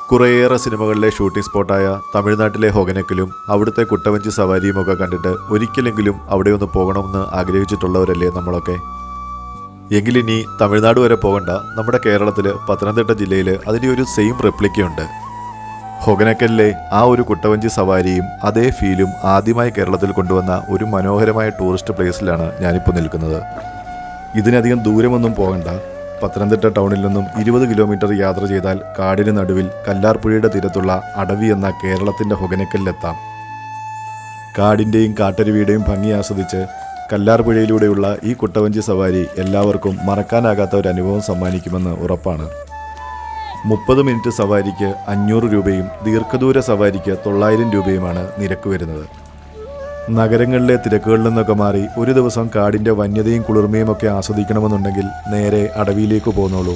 കുറേയേറെ സിനിമകളിലെ ഷൂട്ടിംഗ് സ്പോട്ടായ തമിഴ്നാട്ടിലെ ഹൊഗനക്കലും അവിടുത്തെ കുട്ടവഞ്ചി സവാരിയുമൊക്കെ കണ്ടിട്ട് ഒരിക്കലെങ്കിലും അവിടെ ഒന്ന് പോകണമെന്ന് ആഗ്രഹിച്ചിട്ടുള്ളവരല്ലേ നമ്മളൊക്കെ. എങ്കിലിനി തമിഴ്നാട് വരെ പോകണ്ട, നമ്മുടെ കേരളത്തിൽ പത്തനംതിട്ട ജില്ലയിൽ അതിൻ്റെ ഒരു സെയിം റെപ്ലിക്കയുണ്ട്. ഹൊഗനക്കലിലെ ആ ഒരു കുട്ടവഞ്ചി സവാരിയും അതേ ഫീലും ആദ്യമായി കേരളത്തിൽ കൊണ്ടുവന്ന ഒരു മനോഹരമായ ടൂറിസ്റ്റ് പ്ലേസിലാണ് ഞാനിപ്പോൾ നിൽക്കുന്നത്. ഇതിനധികം ദൂരമൊന്നും പോകണ്ട. പത്തനംതിട്ട ടൗണിൽ നിന്നും 20 കിലോമീറ്റർ യാത്ര ചെയ്താൽ കാടിന് നടുവിൽ കല്ലാർപ്പുഴയുടെ തീരത്തുള്ള അടവി എന്ന കേരളത്തിൻ്റെ ഹൊഗനക്കലിലെത്താം. കാടിൻ്റെയും കാട്ടരുവിയുടെയും ഭംഗി ആസ്വദിച്ച് കല്ലാർപ്പുഴയിലൂടെയുള്ള ഈ കുട്ടവഞ്ചി സവാരി എല്ലാവർക്കും മറക്കാനാകാത്ത ഒരു അനുഭവം സമ്മാനിക്കുമെന്ന് ഉറപ്പാണ്. 30 മിനിറ്റ് സവാരിക്ക് 500 രൂപയും ദീർഘദൂര സവാരിക്ക് 900 രൂപയുമാണ് നിരക്ക് വരുന്നത്. നഗരങ്ങളിലെ തിരക്കുകളിൽ നിന്നൊക്കെ മാറി ഒരു ദിവസം കാടിൻ്റെ വന്യതയും കുളിർമയും ഒക്കെ ആസ്വദിക്കണമെന്നുണ്ടെങ്കിൽ നേരെ അടവിയിലേക്ക് പോന്നോളൂ.